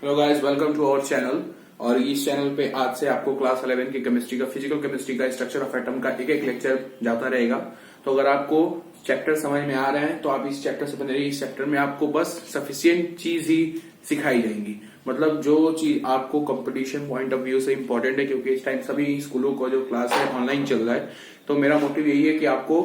Hello guys, welcome to our channel. और इस channel पे आज से आपको क्लास 11 की केमिस्ट्री का, फिजिकल केमिस्ट्री का, स्ट्रक्चर ऑफ एटम का एक एक लेक्चर जाता रहेगा। तो अगर आपको चैप्टर समझ में आ रहे हैं तो आप इस चैप्टर से बने रहिए। इस चैप्टर में आपको बस सफिशियंट चीज ही सिखाई जाएंगी, मतलब जो चीज आपको कंपटीशन पॉइंट ऑफ व्यू से इंपॉर्टेंट है, क्योंकि इस टाइम सभी स्कूलों का जो क्लास है ऑनलाइन चल रहा है। तो मेरा मोटिव यही है कि आपको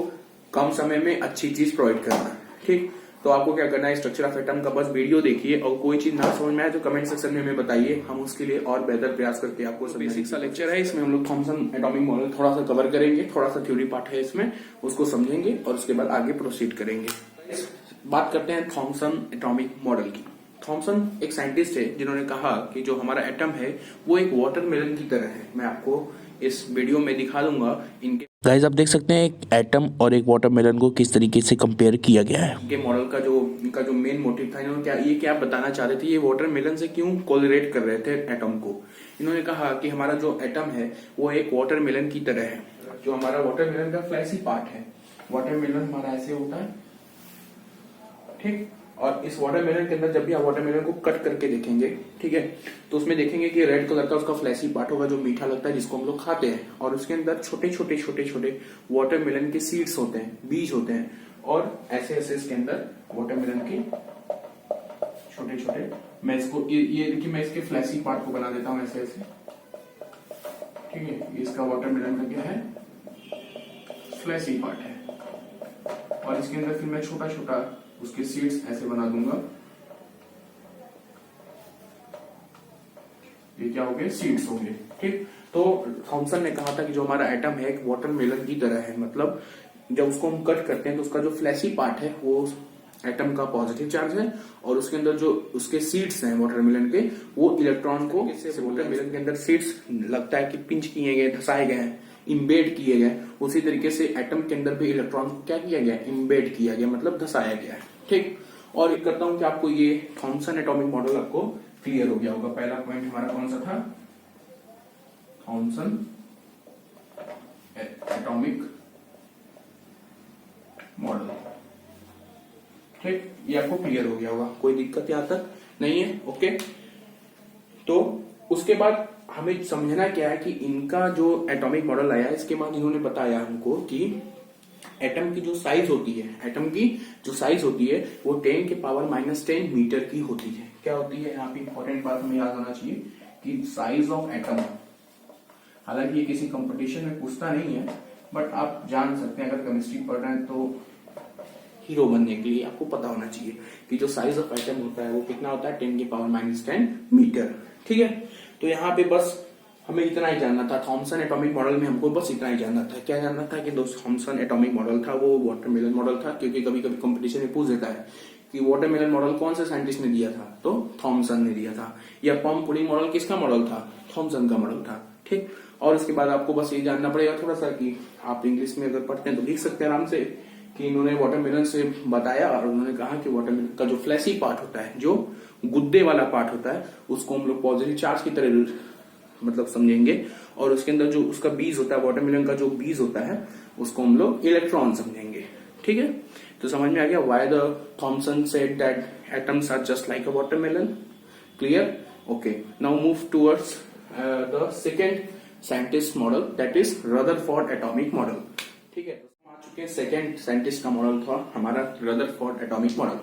कम समय में अच्छी चीज प्रोवाइड करना। ठीक, तो आपको क्या करना है, स्ट्रक्चर ऑफ एटम का बस वीडियो देखिए और कोई चीज ना समझ में आए तो कमेंट सेक्शन में हमें बताइए, हम उसके लिए और बेहतर प्रयास करके आपको बेसिक सा लेक्चर है। इसमें हम लोग थॉमसन एटॉमिक मॉडल थोड़ा सा कवर करेंगे, थोड़ा सा थ्योरी पार्ट है इसमें, उसको समझेंगे और उसके बाद आगे प्रोसीड करेंगे। बात करते हैं थॉमसन एटॉमिक मॉडल की। थॉमसन एक साइंटिस्ट है जिन्होंने कहा कि जो हमारा एटम है वो एक वाटरमेलन की तरह है। मैं आपको इस वीडियो में दिखा दूंगा इनके गाइस, आप देख सकते हैं एक एटम और एक वाटरमेलन को किस तरीके से कंपेयर किया गया है। के मॉडल का जो इनका जो मेन मोटिव था, इन्होंने क्या बताना चाह रहे थे, ये वाटरमेलन से क्यों कोरिलेट कर रहे थे एटम को। इन्होंने कहा कि हमारा जो एटम है वो एक वाटरमेलन की तरह है। जो हमारा वाटरमेलन का फ्लैशी पार्ट है, वाटरमेलन हमारा ऐसे होता है, ठीक। और इस वाटरमेलन के अंदर जब भी आप वाटरमेलन को कट करके देखेंगे, ठीक है, तो उसमें देखेंगे कि रेड कलर का उसका फ्लैशी पार्ट होगा जो मीठा लगता है, जिसको हम लोग खाते हैं। और उसके अंदर छोटे छोटे छोटे छोटे वाटरमेलन के सीड्स होते हैं, बीज होते हैं। और ऐसे ऐसे इसके अंदर वाटरमेलन के छोटे छोटे, मैं इसको ये देखिए, मैं इसके फ्लैशी पार्ट को बना देता हूं ऐसे ऐसे, ठीक है। ये इसका वाटरमेलन का क्या है, फ्लैशी पार्ट है। और इसके अंदर फिर मैं छोटा छोटा उसके सीड्स ऐसे बना दूंगा। ये क्या हो गए, सीड्स हो गए, ठीक। तो थॉमसन ने कहा था कि जो हमारा एटम है एक वाटरमेलन की तरह है, मतलब जब उसको हम कट करते हैं तो उसका जो फ्लैशी पार्ट है वो एटम का पॉजिटिव चार्ज है, और उसके अंदर जो उसके सीड्स हैं वाटरमेलन के, वो इलेक्ट्रॉन को, वाटरमेलन के अंदर सीड्स लगता है कि पिंच किए गए, धसाए गए हैं, इम्बेड किए गए। उसी तरीके से एटम के अंदर भी इलेक्ट्रॉन को क्या किया गया, इम्बेड किया गया, मतलब धसाया गया है, ठीक। और एक करता हूं कि आपको ये थॉमसन एटॉमिक मॉडल आपको क्लियर हो गया होगा। पहला पॉइंट हमारा कौन सा था, थॉमसन एटॉमिक मॉडल, ठीक। ये आपको क्लियर हो गया होगा, कोई दिक्कत यहां तक नहीं है, ओके। तो उसके बाद हमें समझना क्या है कि इनका जो एटॉमिक मॉडल आया, इसके बाद इन्होंने बताया हमको कि एटम की जो साइज होती है, एटम की जो साइज होती है वो 10 के पावर -10 मीटर की होती है। क्या होती है, यहाँ पे इंपॉर्टेंट बात हमें याद होना चाहिए कि साइज ऑफ एटम, हालांकि ये किसी कंपटीशन में पूछता नहीं है, बट आप जान सकते हैं अगर केमिस्ट्री पढ़ रहे हैं तो हीरो बनने के लिए आपको पता होना चाहिए कि जो साइज ऑफ एटम होता है वो कितना होता है, 10 के पावर -10 मीटर, ठीक है। तो यहाँ पे बस हमें इतना ही जानना था। थॉमसन एटॉमिक मॉडल में हमको बस इतना ही जानना था। क्या जानना था कि दोस्त थॉमसन एटॉमिक मॉडल था वो वाटरमेलन मॉडल था, क्योंकि कभी कभी कंपटीशन में पूछ देता है कि वाटरमेलन मॉडल कौन से साइंटिस्ट ने दिया था, तो थॉमसन ने दिया था। या पम्प पुडिंग मॉडल किसका मॉडल था, थॉमसन का मॉडल था, ठीक। और उसके बाद आपको बस ये जानना पड़ेगा थोड़ा सा कि आप इंग्लिश में अगर पढ़ते हैं तो लिख सकते हैं आराम से कि इन्होंने वाटरमेलन से बताया और उन्होंने कहा कि वाटरमेलन का जो फ्लैशी पार्ट होता है, जो गुद्दे वाला पार्ट होता है, उसको हम लोग पॉजिटिव चार्ज की तरह मतलब समझेंगे। और उसके अंदर जो उसका बीज होता है, वाटरमेलन का जो बीज होता है, उसको हम लोग इलेक्ट्रॉन समझेंगे, ठीक है। तो समझ में आ गया why the Thomson said that atoms are just like a watermelon, clear, okay. Now move towards the second scientist model, that is Rutherford atomic model, ठीक है। आ चुके हैं सेकेंड साइंटिस्ट का मॉडल था हमारा रदरफोर्ड एटॉमिक मॉडल।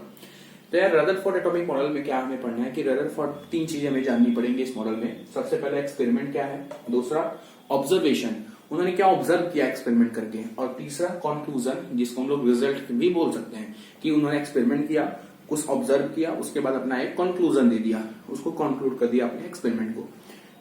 तो यार Rutherford atomic model में क्या हमें पढ़ना है कि रदरफोर्ड, तीन चीजें हमें जाननी पड़ेंगी इस मॉडल में। सबसे पहले एक्सपेरिमेंट क्या है, दूसरा ऑब्जर्वेशन, उन्होंने क्या ऑब्जर्व किया एक्सपेरिमेंट करके, और तीसरा कंक्लूजन, जिसको हम लोग रिजल्ट भी बोल सकते हैं कि उन्होंने एक्सपेरिमेंट किया, कुछ ऑब्जर्व किया, उसके बाद अपना एक कंक्लूजन दे दिया, उसको कंक्लूड कर दिया अपने एक्सपेरिमेंट को।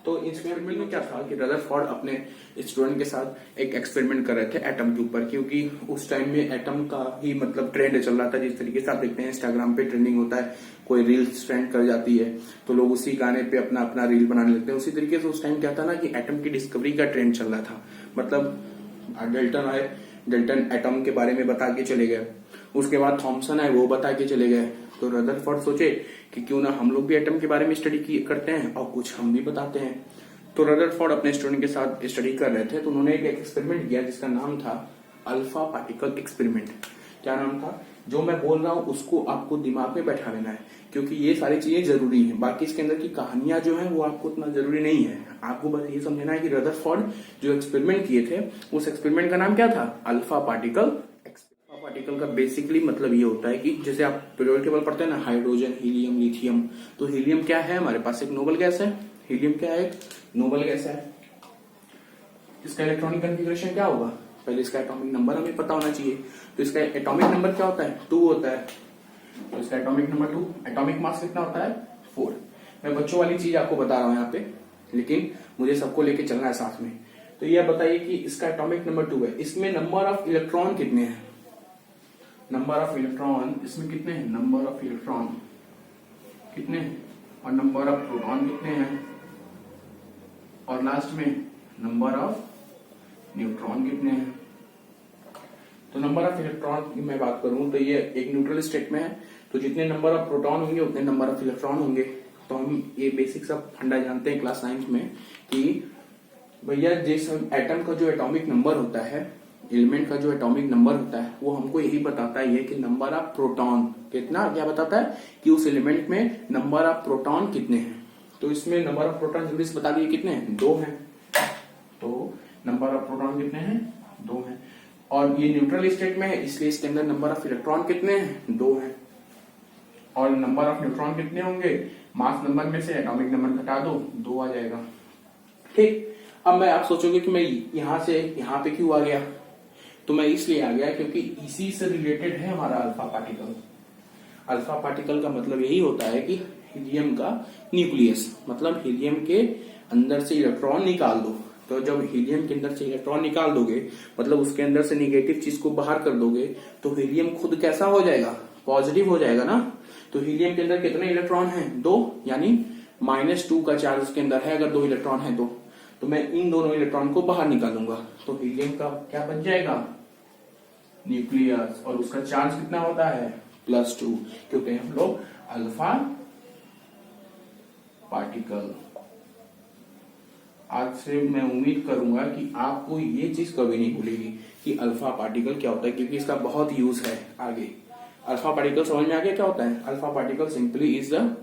तो एक्सपेरिमेंट में क्या था कि रदरफोर्ड अपने स्टूडेंट के साथ एक एक्सपेरिमेंट कर रहे थे एटम के ऊपर, क्योंकि उस टाइम में एटम का ही मतलब ट्रेंड चल रहा था। जिस तरीके से आप देखते हैं इंस्टाग्राम पे ट्रेंडिंग होता है, कोई रील्स ट्रेंड कर जाती है तो लोग उसी गाने पे अपना अपना रील बनाने लगते हैं। उसी तरीके से उस टाइम क्या था ना कि एटम की डिस्कवरी का ट्रेंड चल रहा था, मतलब डेल्टन आए, डेल्टन एटम के बारे में बता के चले गए, उसके बाद थॉमसन आए वो बता के चले गए। तो रदरफोर्ड सोचे कि क्यों ना हम लोग भी एटम के बारे में स्टडी करते हैं और कुछ हम भी बताते हैं। तो रदरफोर्ड अपने स्टूडेंट के साथ स्टडी कर रहे थे, तो उन्होंने एक एक्सपेरिमेंट किया जिसका नाम था अल्फा पार्टिकल एक्सपेरिमेंट। क्या नाम था, जो मैं बोल रहा हूँ उसको आपको दिमाग में बैठा लेना है, क्योंकि ये सारी चीजें जरूरी हैं। बाकी इसके अंदर की कहानियां जो है वो आपको उतना जरूरी नहीं है। आपको बस ये समझना है कि रदरफोर्ड जो एक्सपेरिमेंट किए थे, उस एक्सपेरिमेंट का नाम क्या था? Alpha particle. पार्टिकल का बेसिकली मतलब ये होता है कि जैसे आप पीरियोडिक टेबल पढ़ते हैं ना, हाइड्रोजन, हीलियम, लिथियम, तो हीलियम क्या है हमारे पास? एक नोबल गैस है। हीलियम क्या है? नोबल गैस है। इसका इलेक्ट्रॉनिक कन्फिग्रेशन क्या होगा? पहले इसका एटॉमिक नंबर हमें पता होना चाहिए। तो इसका एटॉमिक नंबर क्या होता है? 2 होता है। तो इसका एटॉमिक नंबर 2। एटॉमिक मास कितना होता है? 4। मैं बच्चों वाली चीज आपको बता रहा हूं यहाँ पे, लेकिन मुझे सबको लेके चलना है साथ में। तो ये बताइए कि इसका एटॉमिक नंबर 2 है, इसमें नंबर ऑफ इलेक्ट्रॉन कितने हैं? नंबर ऑफ इलेक्ट्रॉन इसमें कितने हैं? नंबर ऑफ इलेक्ट्रॉन कितने हैं? और नंबर ऑफ प्रोटॉन कितने हैं? और लास्ट में नंबर ऑफ न्यूट्रॉन कितने हैं? तो नंबर ऑफ इलेक्ट्रॉन की मैं बात करूं तो ये एक न्यूट्रल स्टेट में है, तो जितने नंबर ऑफ प्रोटॉन होंगे उतने नंबर ऑफ इलेक्ट्रॉन होंगे। तो हम ये बेसिक सब फंडा जानते हैं क्लास 9 में कि भैया जिस एटम का जो एटॉमिक नंबर होता है, एलिमेंट का जो एटॉमिक नंबर होता है, वो हमको यही बताता है कि नंबर ऑफ प्रोटॉन कितना, क्या बताता है कि उस एलिमेंट में नंबर ऑफ प्रोटॉन कितने हैं। तो इसमें नंबर ऑफ प्रोटॉन जल्दी से बता दिए कितने हैं? 2 हैं। तो नंबर ऑफ प्रोटॉन कितने हैं? 2 हैं। और ये न्यूट्रल स्टेट में है, इसलिए इसके अंदर नंबर ऑफ इलेक्ट्रॉन कितने हैं? 2 हैं। और नंबर ऑफ न्यूट्रॉन कितने होंगे? मास नंबर में से एटॉमिक नंबर घटा दो, 2 आ जाएगा। ठीक। अब मैं आप सोचोगे कि मैं यहां से यहां पे क्यों आ गया? तो मैं इसलिए आ गया क्योंकि इसी से रिलेटेड है हमारा अल्फा पार्टिकल। अल्फा पार्टिकल का मतलब यही होता है कि हीलियम का न्यूक्लियस, मतलब हीलियम के अंदर से इलेक्ट्रॉन निकाल दो। तो जब हीलियम के अंदर से इलेक्ट्रॉन निकाल दोगे, मतलब उसके अंदर से निगेटिव चीज को बाहर कर दोगे, तो हीलियम खुद कैसा हो जाएगा? पॉजिटिव हो जाएगा ना। तो हीलियम के अंदर कितने इलेक्ट्रॉन हैं? 2, यानी -2 का चार्ज उसके अंदर है अगर 2 इलेक्ट्रॉन है तो मैं इन दोनों इलेक्ट्रॉन को बाहर निकालूंगा। तो हीलियम का क्या बन जाएगा? न्यूक्लियस। और उसका चार्ज कितना होता है? +2, क्योंकि हम लोग अल्फा पार्टिकल। आज से मैं उम्मीद करूंगा कि आपको ये चीज कभी नहीं भूलेगी कि अल्फा पार्टिकल क्या होता है, क्योंकि इसका बहुत यूज है आगे। अल्फा पार्टिकल समझ में आ गया क्या होता है? Alpha particle simply is the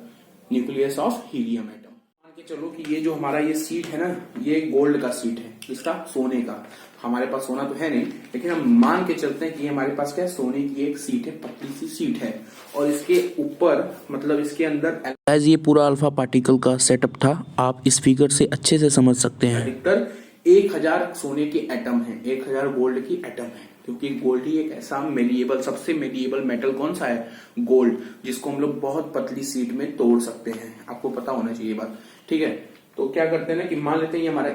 nucleus of helium atom. मान के चलो कि ये जो हमारा ये सीट है ना, ये गोल्ड का सीट है। इसका? सोने का। हमारे पास सोना तो है नहीं, लेकिन हम मान के चलते हैं कि हमारे पास क्या है? सोने की एक सीट है, पतली सी सीट है। और इसके ऊपर, मतलब इसके अंदर गाइस ये पूरा अल्फा पार्टिकल का सेटअप था, आप इस फिगर से अच्छे से समझ सकते हैं। अधिकतर 1000 सोने के एटम है, 1000 गोल्ड की एटम है, क्योंकि गोल्ड ही एक ऐसा मेलिएबल, सबसे मेलिएबल मेटल कौन सा है? गोल्ड, जिसको हम लोग बहुत पतली सीट में तोड़ सकते हैं। आपको पता होना चाहिए बात, ठीक है। तो क्या करते हैं ना कि मान लेते हैं हमारा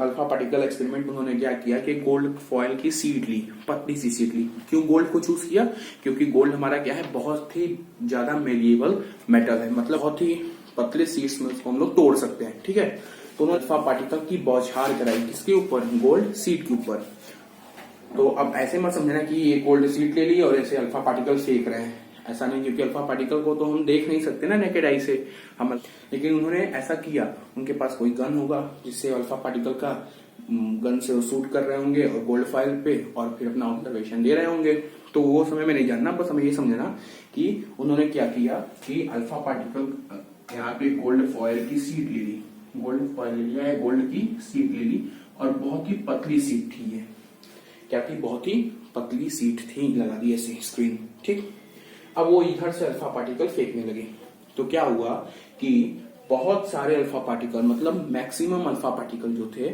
अल्फा पार्टिकल एक्सपेरिमेंट में उन्होंने क्या किया कि गोल्ड फॉयल की सीट ली, पतली सी सीट ली। क्यों गोल्ड को चूज किया? क्योंकि गोल्ड हमारा क्या है? बहुत ही ज्यादा मेलिएबल मेटल है, मतलब बहुत ही पतले सीट्स में उसको हम लोग तोड़ सकते हैं, ठीक है। तो उन्होंने अल्फा पार्टिकल की बौछार कराई, किसके ऊपर? गोल्ड सीट के ऊपर। तो अब ऐसे मत समझना कि ये गोल्ड सीट ले ली और ऐसे अल्फा पार्टिकल सेक रहे हैं, ऐसा नहीं, क्योंकि अल्फा पार्टिकल को तो हम देख नहीं सकते ना नेकेड आई से हम। लेकिन उन्होंने ऐसा किया, उनके पास कोई गन होगा जिससे अल्फा पार्टिकल का गन से वो शूट कर रहे होंगे और गोल्ड फॉयल पे, और फिर अपना ऑब्जर्वेशन दे रहे होंगे। तो वो समय में नहीं जानना, बस हमें ये समझना कि उन्होंने क्या किया कि अल्फा पार्टिकल यहाँ पे गोल्ड फॉयल की सीट ले ली, गोल्ड फॉयल ले लिया है, गोल्ड की सीट ले ली, और बहुत ही पतली सीट थी ये। क्या थी? बहुत ही पतली सीट थी, लगा दी ऐसे स्क्रीन, ठीक। अब वो इधर से अल्फा पार्टिकल फेंकने लगे, तो क्या हुआ कि बहुत सारे अल्फा पार्टिकल, मतलब मैक्सिमम अल्फा पार्टिकल जो थे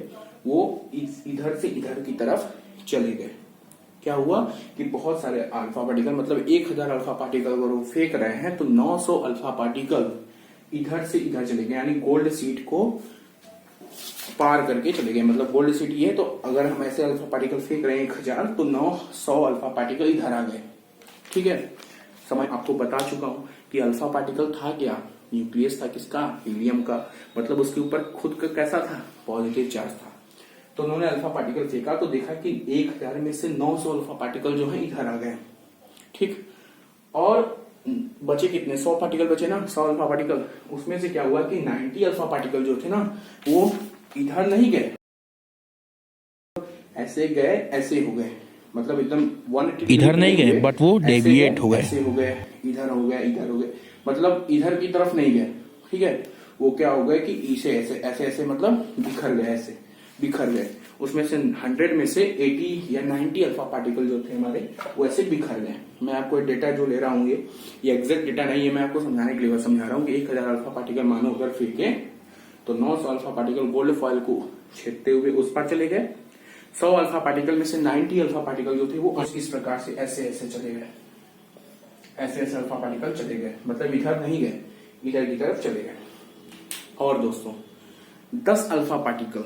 वो इधर से इधर की तरफ चले गए। क्या हुआ कि बहुत सारे अल्फा पार्टिकल, मतलब 1000 अल्फा पार्टिकल अगर वो फेंक रहे हैं तो 900 अल्फा पार्टिकल इधर से इधर चले गए, यानी गोल्ड सीट को पार करके चले गए। मतलब गोल्ड सीट ये है, तो अगर हम ऐसे अल्फा पार्टिकल फेंक रहे हैं 1000, तो 900 अल्फा पार्टिकल इधर आ गए, ठीक है। समझ, आपको बता चुका हूं कि अल्फा पार्टिकल था क्या? न्यूक्लियस था, किसका? हीलियम का। मतलब उसके ऊपर खुद का कैसा था? पॉजिटिव चार्ज था। तो उन्होंने अल्फा पार्टिकल फेंका तो देखा कि 1000 में से 900 अल्फा पार्टिकल जो है इधर आ गए, ठीक। और बचे कितने? 100 पार्टिकल बचे ना, 100 अल्फा पार्टिकल। उसमें से क्या हुआ कि 90 अल्फा पार्टिकल जो थे ना, वो इधर नहीं गए, ऐसे गए, ऐसे हो गए, मतलब एकदम 180 इधर नहीं गए, but वो deviate हो गए। ऐसे हो गए, इधर हो गए, इधर हो गए, मतलब इधर की तरफ नहीं गए। ठीक है, वो क्या हो गए कि इसे ऐसे ऐसे ऐसे मतलब बिखर गए, ऐसे बिखर गए। उसमें से 100 में से 80 या 90 अल्फा पार्टिकल जो थे हमारे, वो ऐसे बिखर गए। मैं आपको डेटा जो ले रहा हूँ ये एग्जैक्ट डेटा नहीं है, मैं आपको समझाने के लिए समझा रहा हूँ कि 1000 अल्फा पार्टिकल मानो अगर फेंके तो 900 अल्फा पार्टिकल गोल्ड फॉइल को छेदते हुए उस पर चले गए। 100 अल्फा पार्टिकल में से 90 अल्फा पार्टिकल जो थे वो इस प्रकार से ऐसे ऐसे चले गए, ऐसे ऐसे अल्फा पार्टिकल चले गए, मतलब इधर नहीं गए, इधर की तरफ चले गए। और दोस्तों 10 अल्फा पार्टिकल,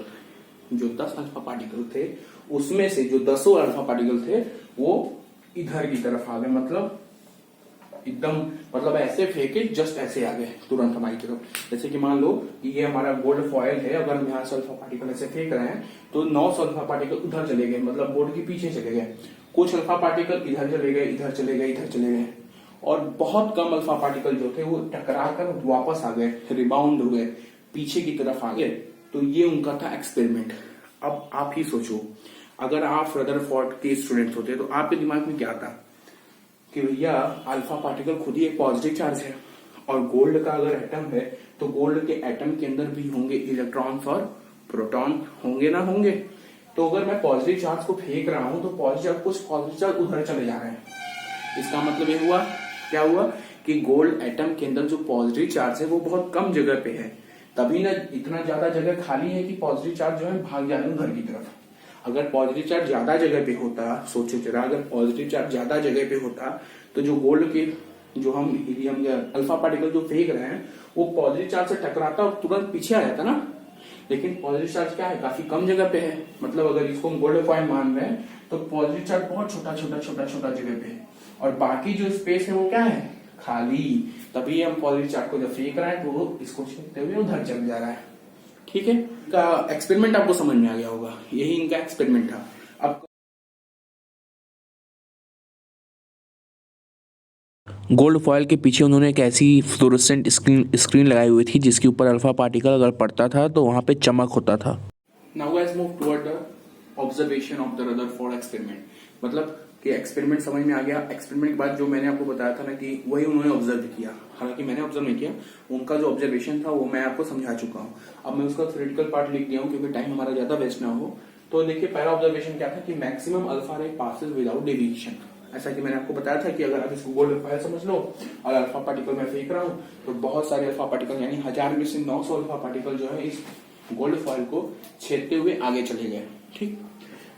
जो 10 अल्फा पार्टिकल थे उसमें से जो 10 अल्फा पार्टिकल थे वो इधर की तरफ आ गए, मतलब एकदम, मतलब ऐसे फेंके जस्ट ऐसे आ गए तुरंत हमारी तरफ। जैसे कि मान लो कि ये हमारा गोल्ड फॉयल है, अगर हम यहाँ से अल्फा पार्टिकल ऐसे फेंक रहे हैं तो 900 अल्फा पार्टिकल उधर चले गए, मतलब बोर्ड के पीछे चले गए। कुछ अल्फा पार्टिकल इधर चले गए, इधर चले गए, इधर चले गए, और बहुत कम अल्फा पार्टिकल जो थे वो टकरा कर वापस आ गए, रिबाउंड हो गए, पीछे की तरफ आ गए। तो ये उनका था एक्सपेरिमेंट। अब आप ही सोचो, अगर आप रदरफोर्ड के स्टूडेंट होते तो आपके दिमाग में क्या आता कि भैया अल्फा पार्टिकल खुद ही एक पॉजिटिव चार्ज है, और गोल्ड का अगर एटम है तो गोल्ड के एटम के अंदर भी होंगे इलेक्ट्रॉन्स और प्रोटॉन, होंगे ना होंगे। तो अगर मैं पॉजिटिव चार्ज को फेंक रहा हूं तो कुछ पॉजिटिव चार्ज उधर चले जा रहे हैं। इसका मतलब ये हुआ, क्या हुआ कि गोल्ड एटम के अंदर जो पॉजिटिव चार्ज है वो बहुत कम जगह पे है, तभी ना इतना ज्यादा जगह खाली है कि पॉजिटिव चार्ज जो है भाग जा रहे हैं उधर की तरफ। अगर पॉजिटिव चार्ज ज्यादा जगह पे होता, सोचो जरा, अगर पॉजिटिव चार्ज ज्यादा जगह पे होता तो जो गोल्ड के जो हम हीलियम या अल्फा पार्टिकल जो फेंक रहे हैं वो पॉजिटिव चार्ज से टकराता और तुरंत पीछे आ जाता ना। लेकिन पॉजिटिव चार्ज क्या है, काफी कम जगह पे है, मतलब अगर इसको हम गोल्ड कॉइन मान रहे हैं तो पॉजिटिव चार्ज बहुत छोटा छोटा छोटा छोटा जगह पे है, और बाकी जो स्पेस है वो क्या है, खाली। तभी हम पॉजिटिव चार्ज को जब फेंक रहे हैं तो वो इसको छेदते हुए उधर चल जा रहा है। ठीक है, का एक्सपेरिमेंट आपको समझ में आ गया होगा, यही इनका एक्सपेरिमेंट था। अब गोल्ड फॉयल के पीछे उन्होंने एक ऐसी फ्लोरोसेंट स्क्रीन लगाई हुई थी जिसके ऊपर अल्फा पार्टिकल अगर पड़ता था तो वहां पे चमक होता था। Now guys move toward the observation of the Rutherford experiment, मतलब कि एक्सपेरिमेंट समझ में आ गया। एक्सपेरिमेंट के बाद जो मैंने आपको बताया था ना कि वही उन्होंने ऑब्जर्व किया, हालांकि मैंने ऑब्जर्व नहीं किया, उनका जो ऑब्जर्वेशन था वो मैं आपको समझा चुका हूँ। अब मैं उसका थ्योरेटिकल पार्ट लिख दिया हूँ क्योंकि टाइम हमारा ज्यादा वेस्ट ना हो। तो देखिए पहला ऑब्जर्वेशन क्या था कि maximum alpha ray passes without deviation. ऐसा कि मैंने आपको बताया था कि अगर आप इसको गोल्ड फॉयल समझ लो और अल्फा पार्टिकल मैं फेंक रहा हूँ तो बहुत सारे अल्फा पार्टिकल यानी 1000 में से 900 अल्फा पार्टिकल जो है इस गोल्ड फॉयल को छेदते हुए आगे चले गए। ठीक,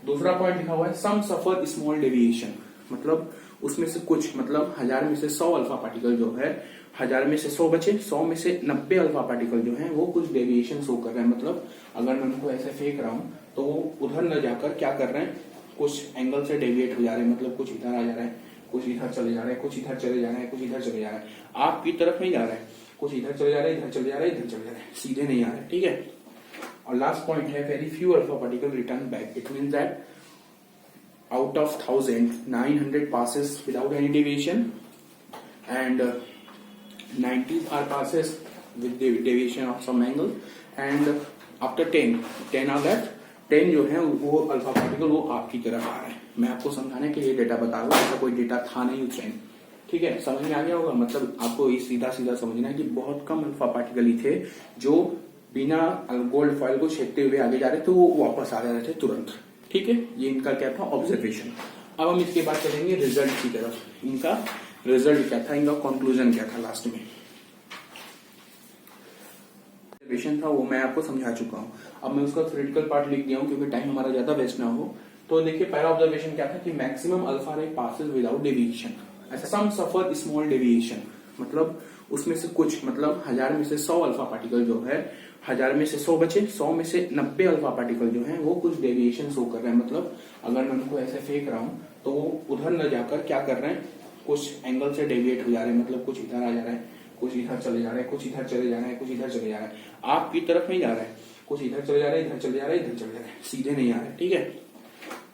दूसरा पॉइंट लिखा हुआ है सम सफर स्मॉल डेविएशन, मतलब उसमें से कुछ, मतलब 1000 में से 100 अल्फा पार्टिकल जो है, 1000 में से 100 बचे, 100 में से 90 अल्फा पार्टिकल जो है वो कुछ डेविएशन शो कर रहे हैं। मतलब अगर मैं उनको ऐसे फेंक रहा हूँ तो वो उधर न जाकर क्या कर रहे हैं, कुछ एंगल से डेविएट हो जा रहे हैं, मतलब कुछ इधर आ जा रहा है, कुछ इधर चले जा रहे हैं, कुछ इधर चले जा रहे हैं, कुछ इधर चले जा रहे हैं, आपकी तरफ नहीं जा रहा है, कुछ इधर चले जा रहे हैं, इधर चले जा रहे हैं, इधर चले जा रहे हैं, सीधे नहीं आ रहे हैं। ठीक है, और लास्ट पॉइंट है very few alpha particle return back. It means that out of 1000 900 passes without any deviation and 90 are passes with deviation of some angle, and after 10 are left, 10 जो है वो अल्फा पार्टिकल वो आपकी तरफ आ रहा है। मैं आपको समझाने के लिए डेटा बता रहा हूँ, ऐसा कोई डेटा था नहीं उस टाइम। ठीक है, समझ में आ गया होगा, मतलब आपको ये सीधा सीधा समझना है कि बहुत कम अल्फा पार्टिकल ही थे जो बिना गोल्ड फॉयल को छेदते हुए आगे जा रहे थे, वो वापस आ जा रहे थे तुरंत। ठीक है, ये इनका क्या था ऑब्जर्वेशन। अब हम इसके बाद चलेंगे रिजल्ट की तरफ। इनका रिजल्ट क्या था, इनका कंक्लूजन क्या था लास्ट में। ऑब्जर्वेशन था वो मैं आपको समझा चुका हूँ, अब मैं उसका थ्योरेटिकल पार्ट लिख दिया हूँ क्योंकि टाइम हमारा ज्यादा वेस्ट ना हो। तो देखिए पहला ऑब्जर्वेशन क्या था कि maximum alpha ray passes without deviation, ऐसा सम सफर स्मॉल डेविएशन, मतलब उसमें से कुछ, मतलब 1000 में से 100 अल्फा पार्टिकल जो है, 1000 में से 100 बचे, 100 में से 90 अल्फा पार्टिकल जो है वो कुछ डेविएशन शो कर रहे हैं। मतलब अगर मैं उनको ऐसे फेंक रहा हूँ तो वो उधर न जाकर क्या कर रहे हैं, कुछ एंगल से डेविएट हो जा रहे हैं, मतलब कुछ इधर आ जा रहा है, कुछ इधर चले जा रहे हैं, कुछ इधर चले जा रहे हैं, कुछ इधर चले जा रहे हैं, आपकी तरफ नहीं जा रहा है, कुछ इधर चले जा रहे हैं, इधर चले जा रहे हैं, इधर चले जा रहे हैं, सीधे नहीं आ रहे। ठीक है,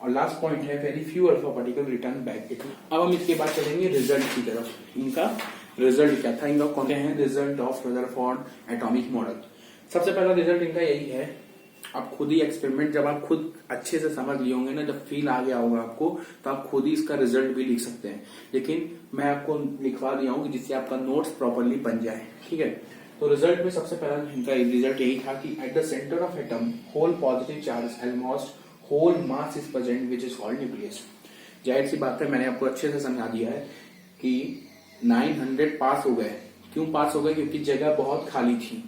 और लास्ट पॉइंट है very few alpha particle return back. अब हम इसके बाद चलेंगे रिजल्ट की तरफ। इनका रिजल्ट क्या था, इनका कौन है result of Rutherford atomic model. सबसे पहला रिजल्ट इनका यही है, आप खुद ही एक्सपेरिमेंट जब आप खुद अच्छे से समझ लिए होंगे ना, जब फील आ गया होगा आपको, तो आप खुद ही इसका रिजल्ट भी लिख सकते हैं। लेकिन मैं आपको लिखवा दिया हूँ कि जिससे आपका नोट्स प्रॉपरली बन जाए, ठीक है। तो रिजल्ट में सबसे पहला इनका रिजल्ट यही था कि at the centre of atom whole positive charge almost whole mass is present which is called nucleus. जाहिर सी बात है, मैंने आपको अच्छे से समझा दिया है कि 900 पास हो गए। क्यों पास हो गए? क्योंकि जगह बहुत खाली थी,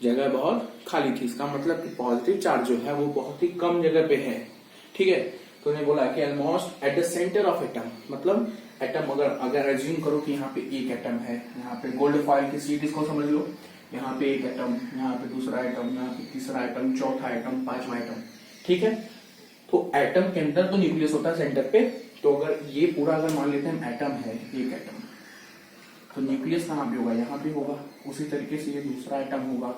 जगह बहुत खाली थी। इसका मतलब कि पॉजिटिव चार्ज जो है वो बहुत ही कम जगह पे है, ठीक है। तो उन्हें बोला कि almost eight the centre of atom, मतलब एटम अगर एज्यूम करो कि यहाँ पे एक एटम है, यहाँ पे गोल्ड फॉइल की शीट इसको समझ लो, यहाँ पे एक एटम, यहाँ पे दूसरा एटम, यहाँ पे तीसरा एटम, चौथा एटम, पांचवा एटम, ठीक है। तो एटम के अंदर तो न्यूक्लियस होता है सेंटर पे। तो अगर ये पूरा अगर मान लेते हैं एटम है, एक एटम, तो न्यूक्लियस कहाँ पे होगा? यहाँ पे होगा। उसी तरीके से ये दूसरा एटम होगा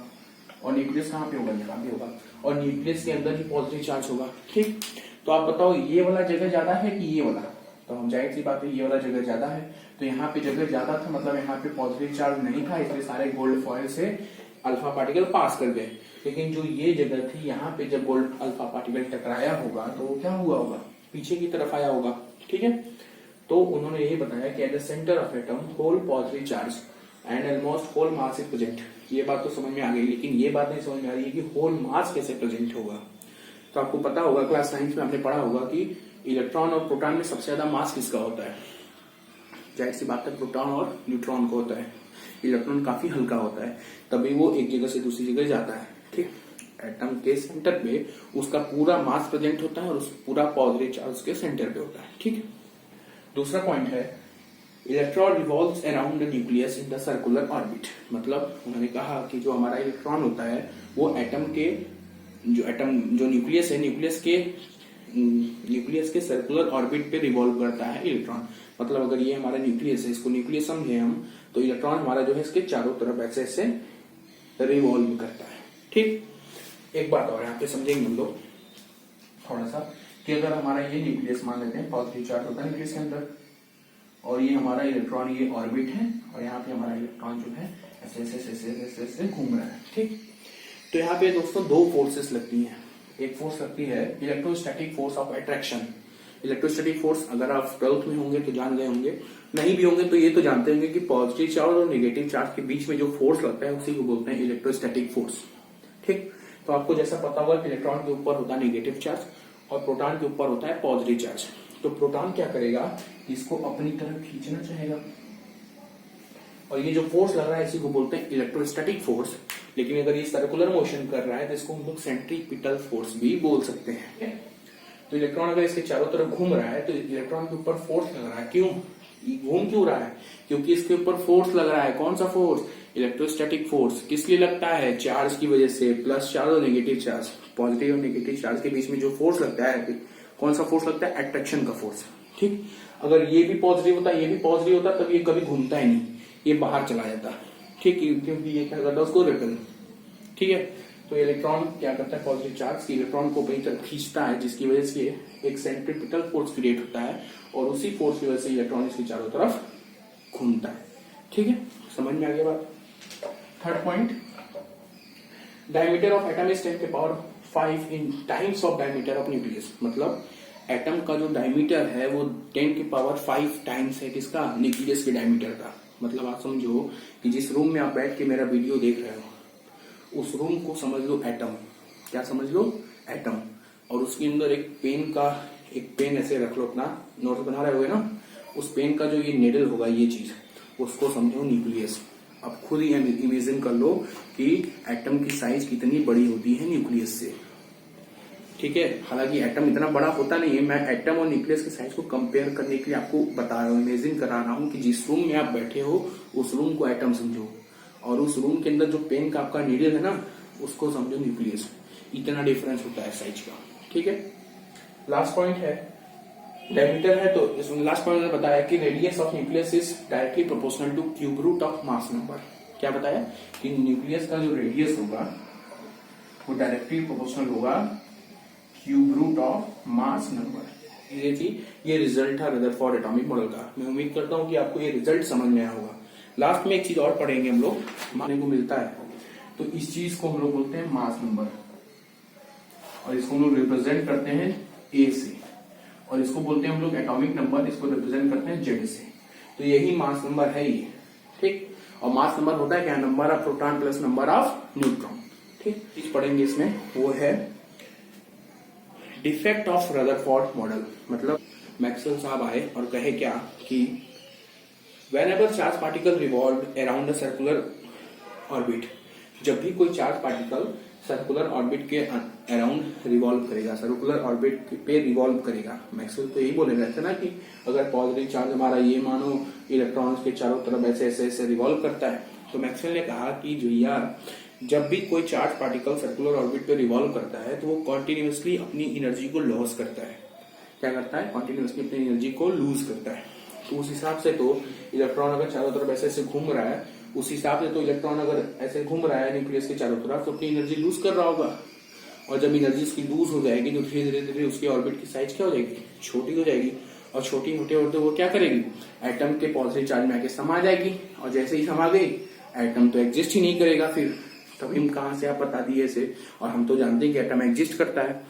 और न्यूक्लियस कहाँ पे होगा? यहाँ पे होगा। और न्यूक्लियस के अंदर ही पॉजिटिव चार्ज होगा, ठीक। तो आप बताओ ये वाला जगह ज्यादा है कि ये वाला? तो हम जाहिर सी बात है ये वाला जगह ज्यादा है। तो यहाँ पे जगह ज्यादा था, मतलब यहाँ पे पॉजिटिव चार्ज नहीं था, इसलिए सारे गोल्ड फॉइल से अल्फा पार्टिकल पास कर गए। लेकिन जो ये जगह थी, यहाँ पे जब गोल्ड अल्फा पार्टिकल टकराया होगा तो वो क्या हुआ होगा? पीछे की तरफ आया होगा, ठीक है। तो उन्होंने यही बताया कि at the centre of atom whole positive charge and almost whole mass is present. ये बात तो समझ में आ गई, लेकिन ये बात नहीं समझ में आ रही है कि होल मास कैसे प्रेजेंट होगा। तो आपको पता होगा, क्लास 9 में आपने पढ़ा होगा कि इलेक्ट्रॉन और प्रोटॉन में सबसे ज्यादा मास किसका होता है? जाहिर सी बात है प्रोटॉन और न्यूट्रॉन को होता है। इलेक्ट्रॉन काफी हल्का होता है, तभी वो एक जगह से दूसरी जगह जाता है, ठीक। एटम के सेंटर पे उसका पूरा मास प्रेजेंट होता है और उस पूरा पॉजिटिव चार्ज के सेंटर पे होता है, ठीक। दूसरा पॉइंट है electron revolves around the nucleus in the circular orbit. मतलब उन्होंने कहा कि जो हमारा इलेक्ट्रॉन होता है वो एटम जो न्यूक्लियस है, न्यूक्लियस के सर्कुलर ऑर्बिट पे रिवॉल्व करता है इलेक्ट्रॉन। मतलब अगर ये हमारा न्यूक्लियस है, इसको न्यूक्लियस समझे हम, तो इलेक्ट्रॉन हमारा जो है इसके चारों तरफ ऐसे ऐसे रिवॉल्व करता है, ठीक। एक बात और यहाँ पे समझेंगे हम लोग थोड़ा सा कि अगर हमारा ये न्यूक्लियस मान लेते हैं, पॉजिटिव चार्ज होता है न्यूक्लियस के अंदर, और ये हमारा इलेक्ट्रॉन ये ऑर्बिट है, और यहाँ पे हमारा इलेक्ट्रॉन जो है ऐसे ऐसे ऐसे ऐसे ऐसे घूम रहा है, ठीक। तो यहाँ पे दोस्तों दो फोर्सेस लगती हैं। एक फोर्स लगती है electrostatic force of attraction. Electrostatic force अगर आप 12th में होंगे तो जान गए होंगे, नहीं भी होंगे तो ये तो जानते होंगे कि पॉजिटिव चार्ज और नेगेटिव चार्ज के बीच में जो फोर्स लगता है उसी को बोलते हैं इलेक्ट्रोस्टैटिक फोर्स, ठीक। तो आपको जैसा पता होगा कि इलेक्ट्रॉन के ऊपर होता है नेगेटिव चार्ज और प्रोटॉन के ऊपर होता है पॉजिटिव चार्ज। तो प्रोटॉन क्या करेगा? इसको अपनी तरफ खींचना चाहेगा, और ये जो फोर्स लग रहा है इसी को बोलते हैं इलेक्ट्रोस्टैटिक फोर्स। लेकिन अगर ये सर्कुलर मोशन कर रहा है तो इसको हम लोग सेंट्रीपिटल फोर्स भी बोल सकते हैं। तो इलेक्ट्रॉन अगर इसके चारों तरफ घूम रहा है तो इलेक्ट्रॉन के ऊपर फोर्स लग रहा है। क्यों घूम क्यों रहा है? क्योंकि इसके ऊपर फोर्स लग रहा है। कौन सा फोर्स? Electrostatic force. किस लिए लगता है? चार्ज की वजह से, प्लस चार्ज और नेगेटिव चार्ज, पॉजिटिव और नेगेटिव चार्ज के बीच में जो फोर्स लगता है, कौन सा फोर्स लगता है? अट्रैक्शन का फोर्स, ठीक। अगर ये भी पॉजिटिव होता, ये भी पॉजिटिव होता, तब ये कभी घूमता ही नहीं, ये बाहर चला जाता, ठीक, क्योंकि ये क्या करता है? उसको रिपेल, ठीक है। तो इलेक्ट्रॉन क्या करता है? पॉजिटिव चार्ज की इलेक्ट्रॉन को अपनी तरफ खींचता है, जिसकी वजह से एक सेंट्रीपिटल फोर्स क्रिएट होता है, और उसी फोर्स की वजह से इलेक्ट्रॉन इसके चारों तरफ घूमता है, ठीक है। समझ में आ गया बात? Third point, diameter of atom is 10 के power 5 in times of diameter of nucleus. मतलब एटम का जो डायमीटर है वो 10 के पावर 5 टाइम्स है किसका? न्यूक्लियस के डायमीटर का। मतलब आप समझो कि जिस रूम में आप बैठ के मेरा वीडियो देख रहे हो, उस रूम को समझ लो एटम। क्या समझ लो? एटम। और उसके अंदर एक पेन ऐसे रख लो, अपना नोट्स बना रहे होगे ना, उस पेन का जो ये नेडल होगा, ये चीज, उसको समझो न्यूक्लियस। अब खुद ही इमेजिन कर लो कि एटम की साइज कितनी बड़ी होती है न्यूक्लियस से, ठीक है। हालांकि एटम इतना बड़ा होता नहीं है, मैं एटम और न्यूक्लियस की साइज को कंपेयर करने के लिए आपको बता रहा हूँ, इमेजिन करा रहा हूँ कि जिस रूम में आप बैठे हो उस रूम को एटम समझो, और उस रूम के अंदर जो पेन का आपका नीडल है ना, उसको समझो न्यूक्लियस। इतना डिफरेंस होता है साइज का, ठीक है। लास्ट पॉइंट है डायमीटर है, तो इसमें लास्ट पॉइंट ने बताया कि radius of nucleus is directly proportional to cube root of mass number. क्या बताया? कि न्यूक्लियस का जो रेडियस होगा वो डायरेक्टली प्रोपोर्शनल होगा cube root of mass number. ये रिजल्ट था रदरफोर्ड एटॉमिक मॉडल का। मैं उम्मीद करता हूं कि आपको ये रिजल्ट समझ में आया होगा। लास्ट में एक चीज और पढ़ेंगे हम लोग, मानने को मिलता है, तो इस चीज को हम लोग बोलते हैं मास नंबर। और इसको हम लोग रिप्रेजेंट करते हैं ए से, और इसको बोलते हैं हम लोग एटॉमिक नंबर, इसको रिप्रेजेंट करते हैं जेड से। तो यही मास नंबर है ये, ठीक। और मास नंबर होता है क्या, number of proton plus number of neutron, ठीक। चीज पढ़ेंगे इसमें, वो है डिफेक्ट ऑफ रदरफोर्ड मॉडल। मतलब मैक्सवेल साहब आए और कहे क्या कि whenever charge particle revolve around a circular orbit, जब भी कोई चार्ज पार्टिकल सर्कुलर ऑर्बिट के अराउंड रिवॉल्व करेगा, सर्कुलर ऑर्बिट पे रिवॉल्व करेगा, मैक्सवेल तो यही बोले रहे थे ना कि अगर पॉजिटिव चार्ज हमारा ये मानो इलेक्ट्रॉन्स के चारों तरफ ऐसे ऐसे ऐसे रिवॉल्व करता है, तो मैक्सवेल ने कहा कि जो यार जब भी कोई चार्ज पार्टिकल सर्कुलर ऑर्बिट पे रिवॉल्व करता है तो वो कॉन्टिन्यूसली अपनी एनर्जी को लॉस करता है। क्या करता है, कॉन्टिन्यूसली अपनी एनर्जी को लूज करता है। तो उस हिसाब से तो इलेक्ट्रॉन अगर चारों तरफ ऐसे ऐसे घूम रहा है, उस हिसाब से तो इलेक्ट्रॉन अगर ऐसे घूम रहा है न्यूक्लियस के चारों तरफ तो अपनी एनर्जी लूज कर रहा होगा, और जब एनर्जी उसकी लूज हो जाएगी तो धीरे धीरे उसकी ऑर्बिट की साइज क्या हो जाएगी, छोटी हो जाएगी, और छोटी होते होते वो क्या करेगी, एटम के पॉजिटिव चार्ज में आके समा जाएगी, और जैसे ही समा गई एटम तो एग्जिस्ट ही नहीं करेगा फिर। तभी हम कहां से आप बता दिए इसे, और हम तो जानते हैं कि एटम एग्जिस्ट करता है।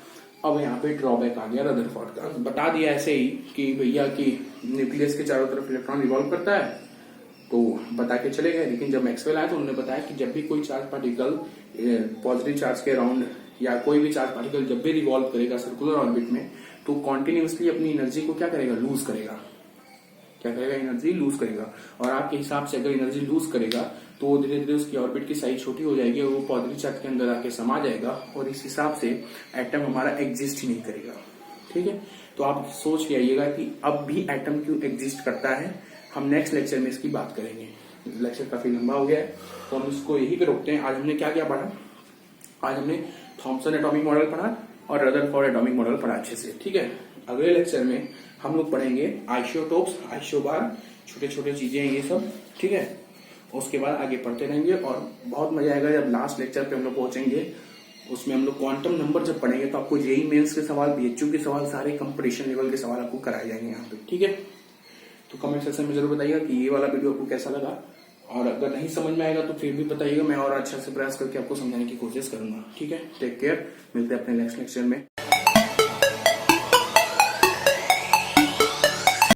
अब यहाँ पे ड्रॉबैक आ गया रदरफोर्ड का, बता दिया ऐसे ही कि भैया कि न्यूक्लियस के चारों तरफ इलेक्ट्रॉन रिवॉल्व करता है तो बता के चले गए, लेकिन जब मैक्सवेल आए तो उन्होंने बताया कि जब भी कोई चार्ज पार्टिकल पॉजिटिव चार्ज के अराउंड या कोई भी चार्ज पार्टिकल जब भी रिवॉल्व करेगा सर्कुलर ऑर्बिट में तो कॉन्टिन्यूसली अपनी एनर्जी को क्या करेगा, लूज करेगा। क्या करेगा, एनर्जी लूज करेगा। और आपके हिसाब से अगर एनर्जी लूज करेगा तो धीरे धीरे उसकी ऑर्बिट की साइज छोटी हो जाएगी और वो पॉजिटिव चार्ज के अंदर आके समा जाएगा, और इस हिसाब से एटम हमारा एग्जिस्ट ही नहीं करेगा, ठीक है। तो आप सोच के आइएगा कि अब भी एटम क्यों एग्जिस्ट करता है, हम नेक्स्ट लेक्चर में इसकी बात करेंगे। लेक्चर काफी लंबा हो गया है तो हम इसको यही पे रोकते हैं। आज हमने क्या क्या पढ़ा, आज हमने थॉमसन एटॉमिक मॉडल पढ़ा और रदरफोर्ड एटॉमिक मॉडल पढ़ा अच्छे से, ठीक है। अगले लेक्चर में हम लोग पढ़ेंगे आइसोटोप्स, आइसोबार, छोटे छोटे चीजें ये सब, ठीक है। उसके बाद आगे पढ़ते रहेंगे और बहुत मजा आएगा जब लास्ट लेक्चर पे हम लोग पहुंचेंगे। उसमें हम लोग क्वांटम नंबर जब पढ़ेंगे तो आपको जेईई मेंस के सवाल, बीएचयू के सवाल, सारे कंपटीशन लेवल के सवाल आपको कराए जाएंगे यहाँ पे, ठीक है। तो कमेंट सेक्शन में जरूर बताइएगा कि ये वाला वीडियो आपको कैसा लगा, और अगर नहीं समझ में आएगा तो फिर भी बताइएगा, मैं और अच्छा से प्रयास करके आपको समझाने की कोशिश करूंगा, ठीक है। टेक केयर, मिलते हैं अपने नेक्स्ट लेक्चर में।